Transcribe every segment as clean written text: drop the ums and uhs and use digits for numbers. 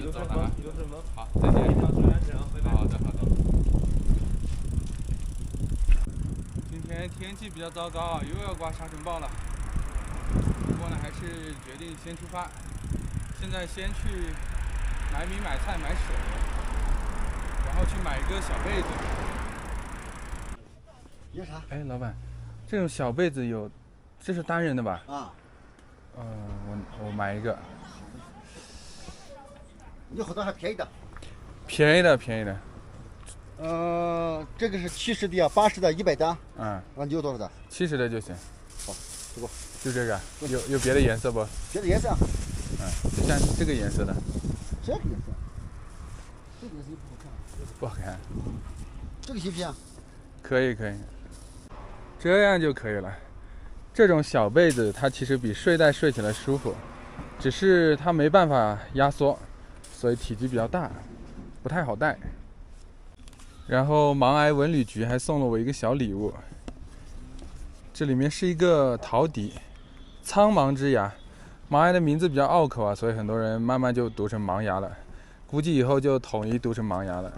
就走了啊。好，再见。好的，好的。今天天气比较糟糕啊，又要刮沙尘暴了。不过呢，还是决定先出发。现在先去买米、买菜、买水，然后去买一个小被子。要啥？哎，老板，这种小被子有，这是单人的吧？啊。我买一个。有好多还便宜的。便宜的，便宜的。这个是70的、80的、100的。嗯。你有多少的？70的就行。好，这个。就这个。有别的颜色不？别的颜色。就像这个颜色的。这个颜色。这个颜色不好看。不好看。这个行不行？可以，可以。这样就可以了。这种小被子它其实比睡袋睡起来舒服，只是它没办法压缩，所以体积比较大，不太好带。然后盲癌文旅局还送了我一个小礼物，这里面是一个陶笛，苍茫之牙。盲癌的名字比较拗口啊，所以很多人慢慢就读成盲牙了，估计以后就统一读成盲牙了。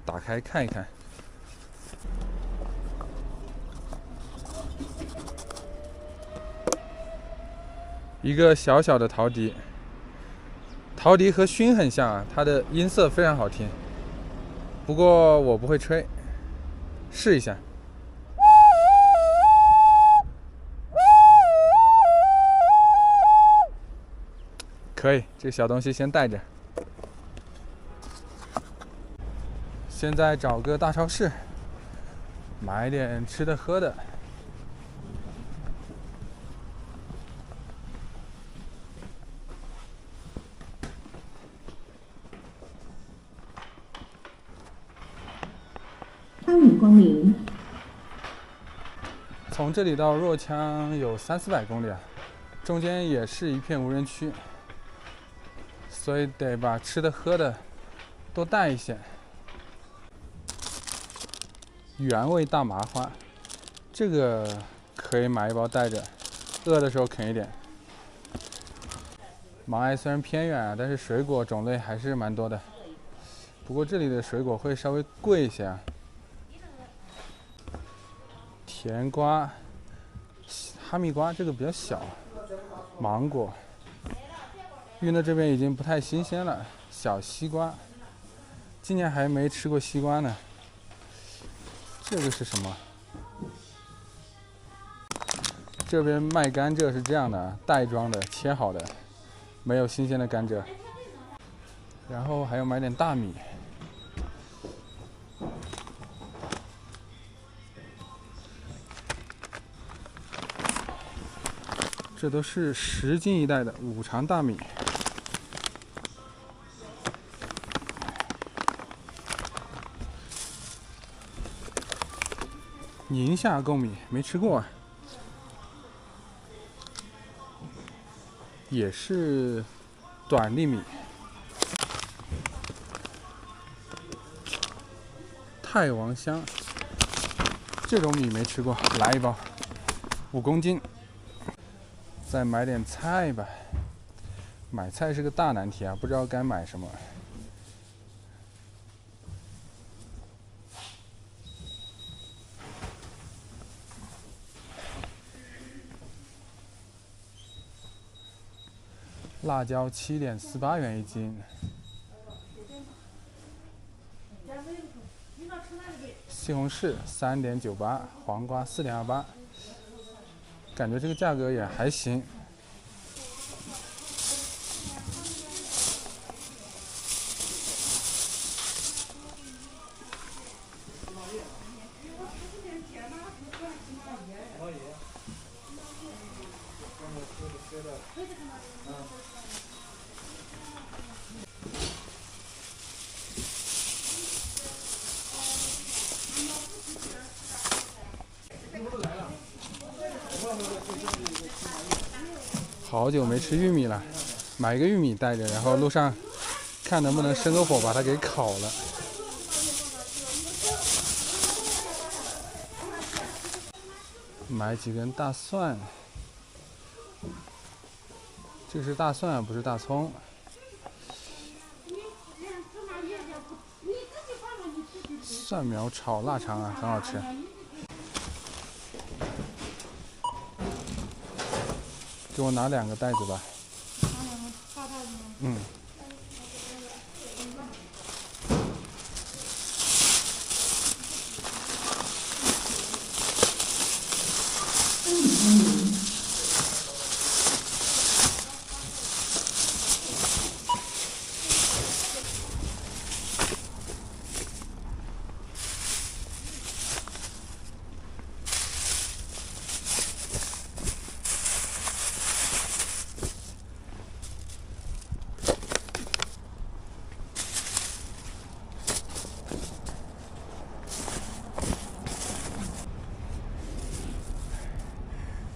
打开看一看。一个小小的陶笛，陶笛和埙很像啊，它的音色非常好听。不过我不会吹，试一下。可以，这小东西先带着。现在找个大超市，买点吃的喝的。欢迎光临。从这里到若羌有300-400公里啊，中间也是一片无人区，所以得把吃的喝的多带一些。原味大麻花，这个可以买一包带着，饿的时候啃一点。盲隘虽然偏远啊，但是水果种类还是蛮多的。不过这里的水果会稍微贵一些啊。甜瓜、哈密瓜这个比较小，芒果，运到这边已经不太新鲜了。小西瓜，今年还没吃过西瓜呢。这个是什么？这边卖甘蔗是这样的，袋装的，切好的，没有新鲜的甘蔗。然后还要买点大米。这都是10斤一袋的五常大米。宁夏贡米没吃过啊，也是短粒米。太王香，这种米没吃过，来一包，5公斤。再买点菜吧，买菜是个大难题啊，不知道该买什么。辣椒7.48元一斤，西红柿3.98，黄瓜4.28，感觉这个价格也还行。好久没吃玉米了，买一个玉米带着，然后路上看能不能生个火把它给烤了。买几根大蒜，这是大蒜不是大葱。蒜苗炒腊肠啊，很好吃。给我拿2个袋子吧。拿2个大袋子吗？嗯。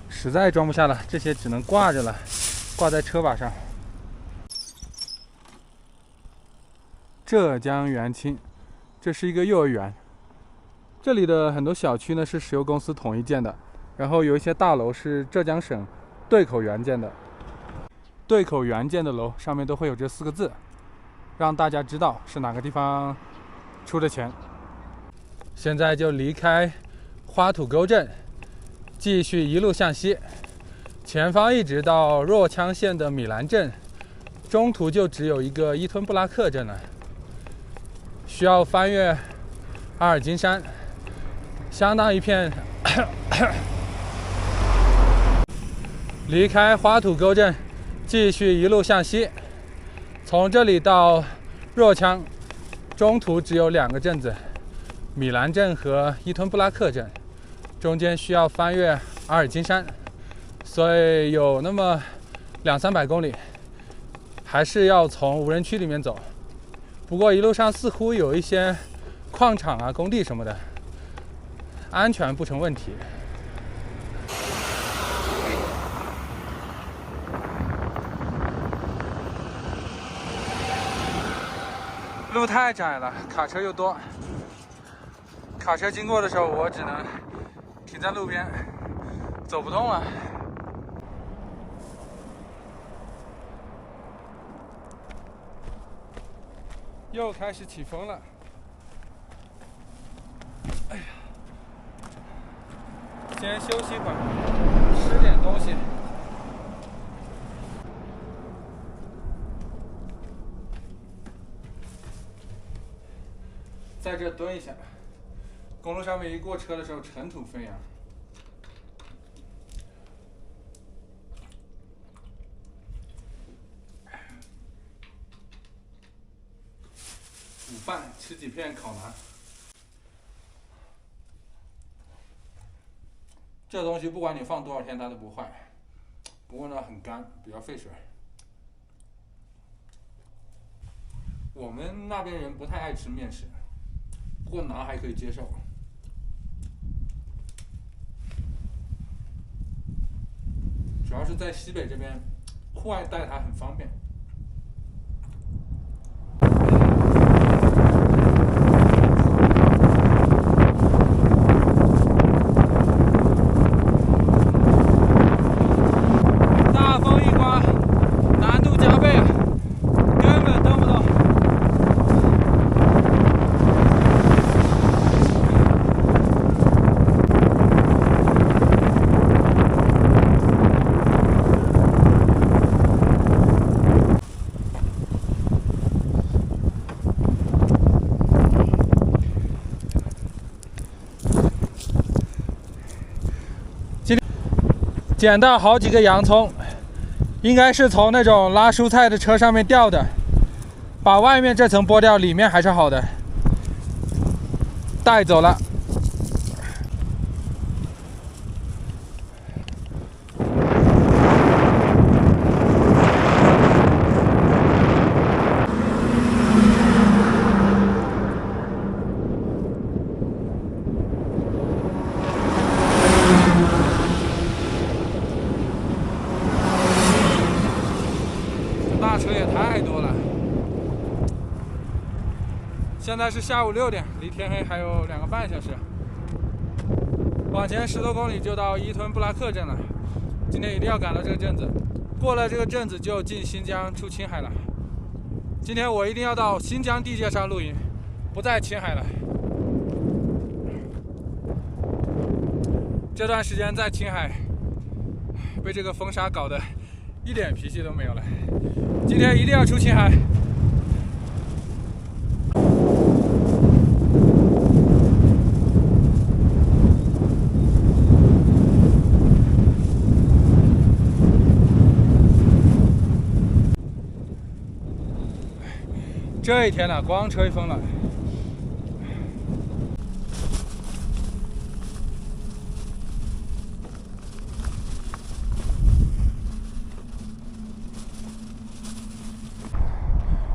实在装不下了，这些只能挂着了，挂在车把上。浙江元清，这是一个幼儿园。这里的很多小区呢是石油公司统一建的，然后有一些大楼是浙江省对口园建的。对口园建的楼上面都会有这4个字，让大家知道是哪个地方出的钱。现在就离开花土沟镇，继续一路向西，前方一直到若羌县的米兰镇，中途就只有一个伊吞布拉克镇了，需要翻越阿尔金山，相当一片。离开花土沟镇，继续一路向西，从这里到若羌，中途只有2个镇子，米兰镇和伊吞布拉克镇。中间需要翻越阿尔金山，所以有那么200-300公里，还是要从无人区里面走。不过一路上似乎有一些矿场啊、工地什么的，安全不成问题。路太窄了，卡车又多，卡车经过的时候，我只能停在路边，走不动了。又开始起风了。哎呀，先休息一会儿，吃点东西。在这蹲一下。公路上面一过车的时候，尘土飞扬。午饭吃几片烤馕。这东西不管你放多少天它都不坏，不过呢很干，比较费水。我们那边人不太爱吃面食，不过馕还可以接受。主要是在西北这边，户外带它很方便。大风一刮，难度加倍啊，根本蹬不动。捡到好几个洋葱，应该是从那种拉蔬菜的车上面掉的，把外面这层剥掉，里面还是好的，带走了。大车也太多了。现在是下午6点，离天黑还有2个半小时。往前10多公里就到伊吞布拉克镇了。今天一定要赶到这个镇子，过了这个镇子就进新疆出青海了。今天我一定要到新疆地界上露营，不在青海了。这段时间在青海被这个风沙搞得一点脾气都没有了，今天一定要出青海。这一天呢，光吹风了。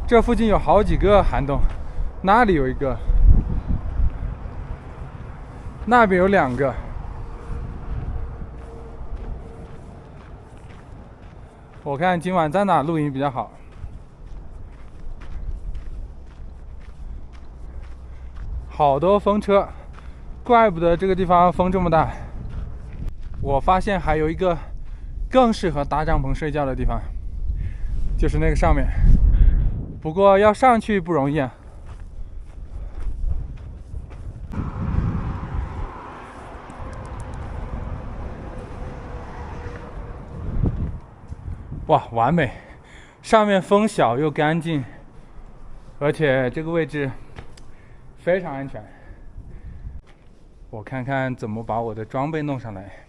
这附近有好几个涵洞，那里有一个，那边有2个。我看今晚在哪露营比较好？好多风车，怪不得这个地方风这么大。我发现还有一个更适合搭帐篷睡觉的地方，就是那个上面。不过要上去不容易啊。哇，完美！上面风小又干净，而且这个位置非常安全。我看看怎么把我的装备弄上来。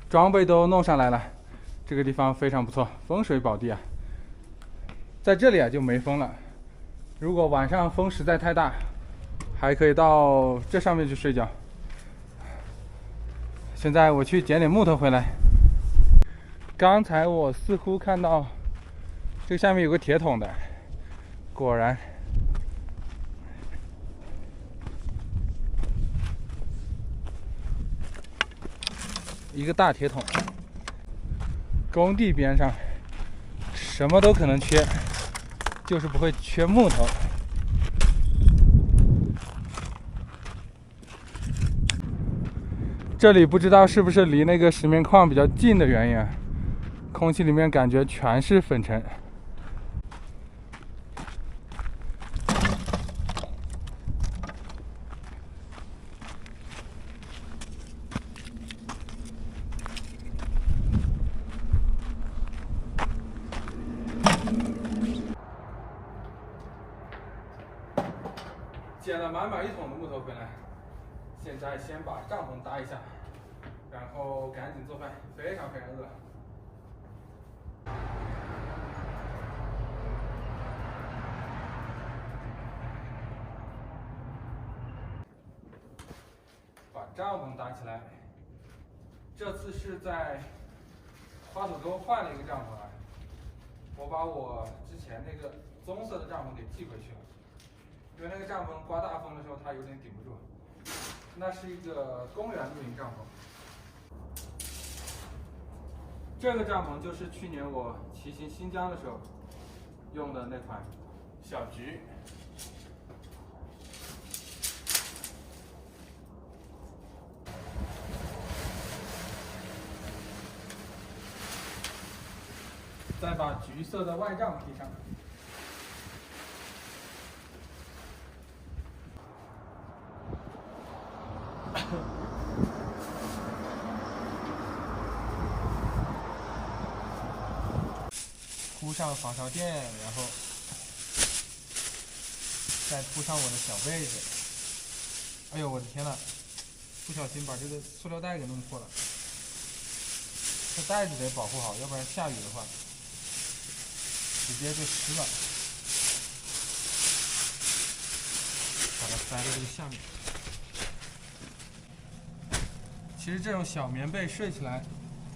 装备都弄上来了，这个地方非常不错，风水宝地啊。在这里啊就没风了，如果晚上风实在太大，还可以到这上面去睡觉。现在我去捡点木头回来。刚才我似乎看到这个下面有个铁桶的，果然。一个大铁桶，工地边上什么都可能缺，就是不会缺木头。这里不知道是不是离那个石棉矿比较近的原因啊，空气里面感觉全是粉尘。捡了满满1桶的木头回来，现在先把帐篷搭一下，然后赶紧做饭，非常饿。把帐篷搭起来，这次是在花土沟换了一个帐篷啊，我把我之前那个棕色的帐篷给寄回去了。因为那个帐篷刮大风的时候，它有点顶不住。那是一个公园露营帐篷。这个帐篷就是去年我骑行新疆的时候用的那款小橘。再把橘色的外帐披上。铺上防潮垫，然后再铺上我的小被子。哎呦，我的天呐，不小心把这个塑料袋给弄破了。这袋子得保护好，要不然下雨的话直接就湿了。把它塞在这个下面。其实这种小棉被睡起来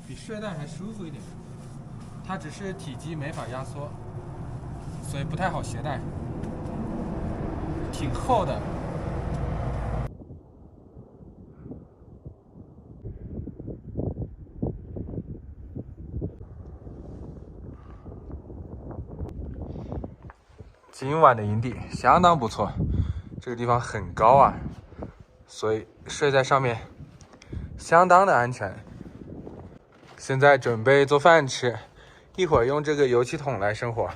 比睡袋还舒服一点。它只是体积没法压缩，所以不太好携带，挺厚的。今晚的营地相当不错，这个地方很高啊，所以睡在上面相当的安全。现在准备做饭吃，一会儿用这个油漆桶来生火，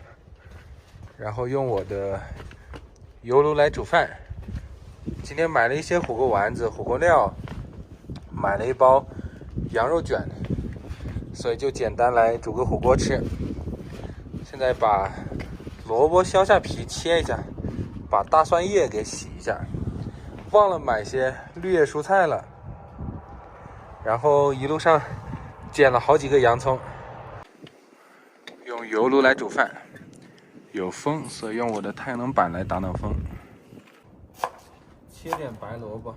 然后用我的油炉来煮饭。今天买了一些火锅丸子、火锅料，买了一包羊肉卷，所以就简单来煮个火锅吃。现在把萝卜削下皮切一下，把大蒜叶给洗一下，忘了买些绿叶蔬菜了。然后一路上捡了好几个洋葱，用油炉来煮饭，有风，所以用我的太阳能板来挡挡风。切点白萝卜，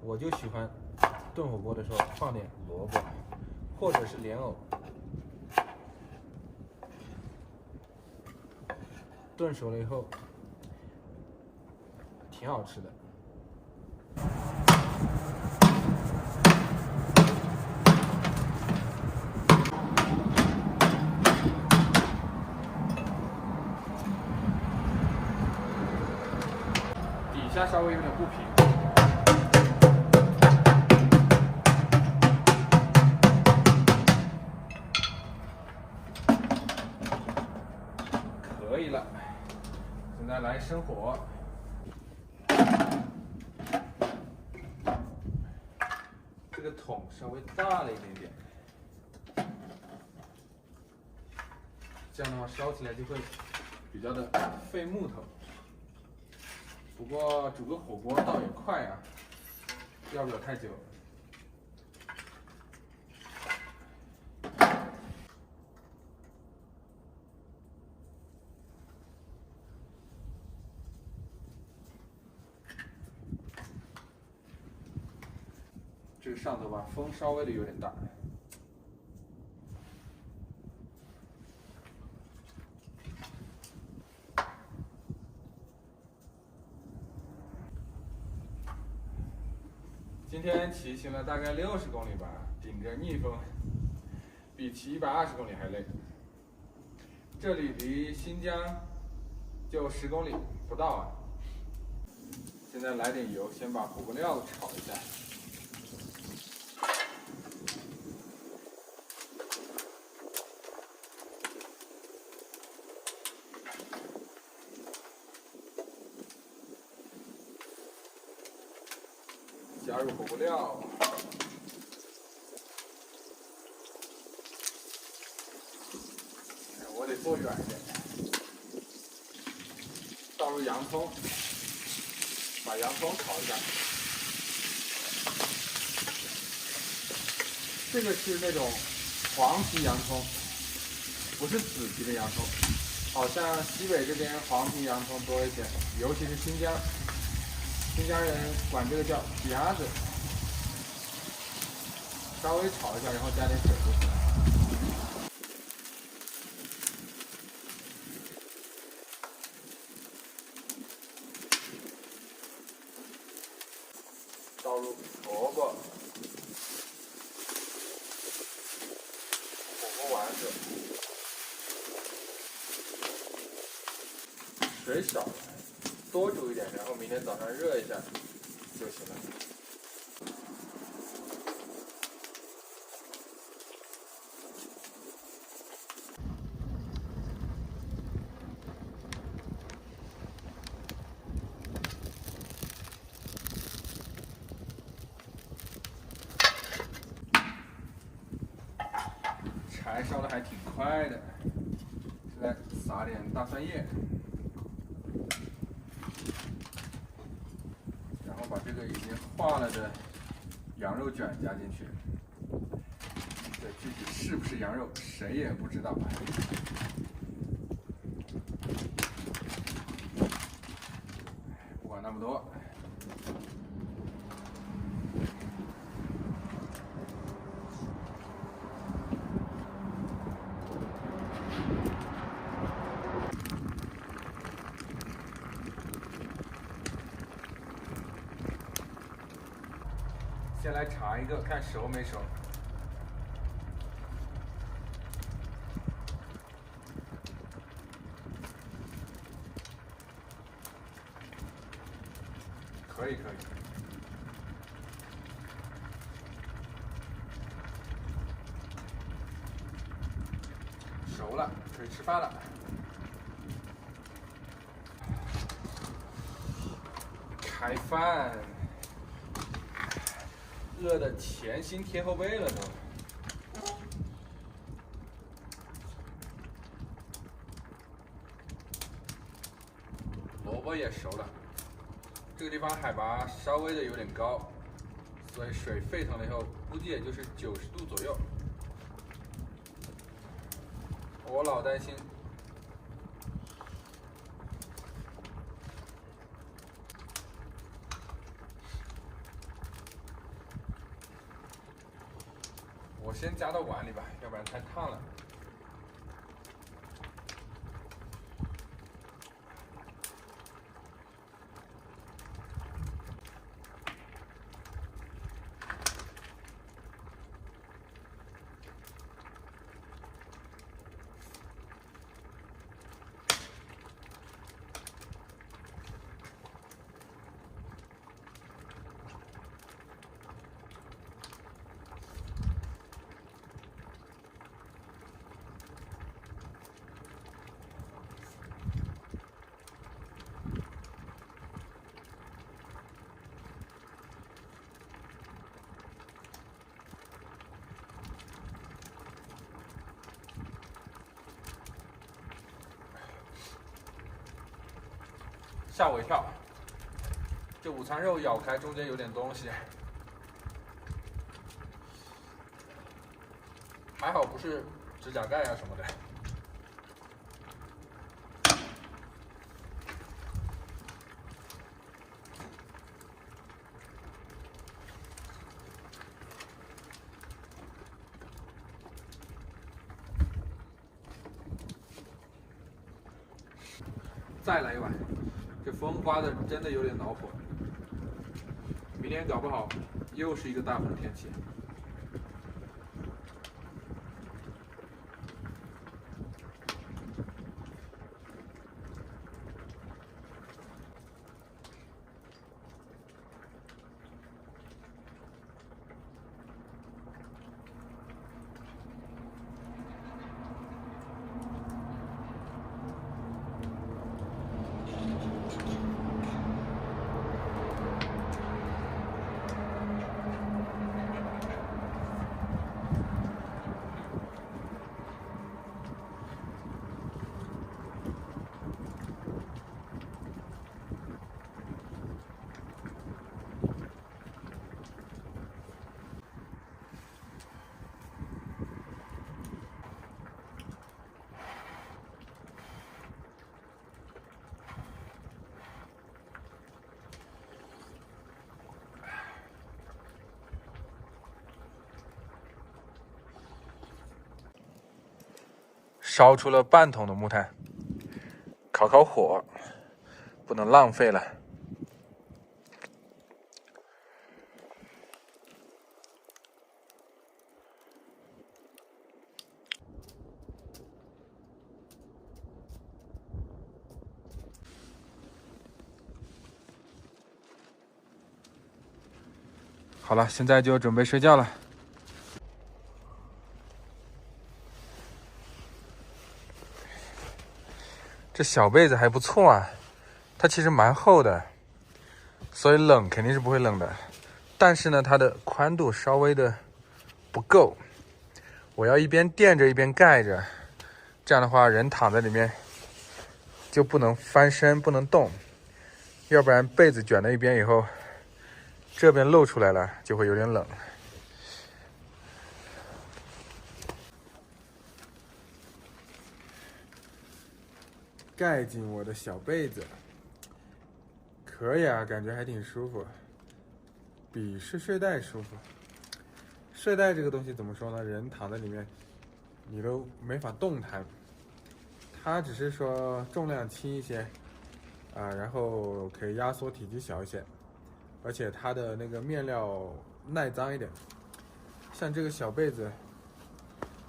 我就喜欢炖火锅的时候放点萝卜，或者是莲藕，炖熟了以后挺好吃的。底下稍微有点不平，可以了。现在来生火，这个桶稍微大了一点点，这样的话烧起来就会比较的费木头。不过煮个火锅倒也快啊，要不了太久。这个上头吧，风稍微的有点大。今天骑行了大概60公里吧，顶着逆风，比骑120公里还累。这里离新疆就10公里不到啊。现在来点油，先把火锅料炒一下。加入火锅料，我得坐远一点。倒入洋葱，把洋葱炒一下。这个是那种黄皮洋葱，不是紫皮的洋葱。好像西北这边黄皮洋葱多一些，尤其是新疆。新疆人管这个叫夹子，稍微炒一下，然后加点水就行了。倒入萝卜、火锅丸子，水少了。多煮一点，然后明天早上热一下就行了。柴烧的还挺快的，现在撒点大蒜叶。把这个已经化了的羊肉卷加进去，这具体是不是羊肉，谁也不知道。不管那么多，先来查一个，看熟没熟。可以。熟了，可以吃饭了。开饭，饿得前心贴后背了都。萝卜也熟了，这个地方海拔稍微的有点高，所以水沸腾了以后，估计也就是90度左右。我老担心。我先加到碗里吧，要不然太烫了。吓我一跳，这午餐肉咬开中间有点东西，还好不是指甲盖啊什么的。再来一碗，这风刮的真的有点恼火。明天搞不好又是一个大风天气。烧出了半桶的木炭，烤火，不能浪费了。好了，现在就准备睡觉了。这小被子还不错啊，它其实蛮厚的，所以冷肯定是不会冷的。但是呢，它的宽度稍微的不够，我要一边垫着一边盖着，这样的话人躺在里面就不能翻身，不能动，要不然被子卷到一边以后，这边露出来了就会有点冷。盖进我的小被子，可以啊，感觉还挺舒服，比睡袋舒服。睡袋这个东西怎么说呢？人躺在里面，你都没法动弹。它只是说重量轻一些，然后可以压缩体积小一些，而且它的那个面料耐脏一点。像这个小被子，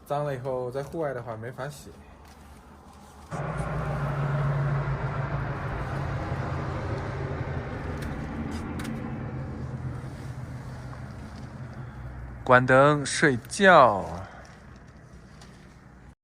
脏了以后在户外的话没法洗。关灯睡觉。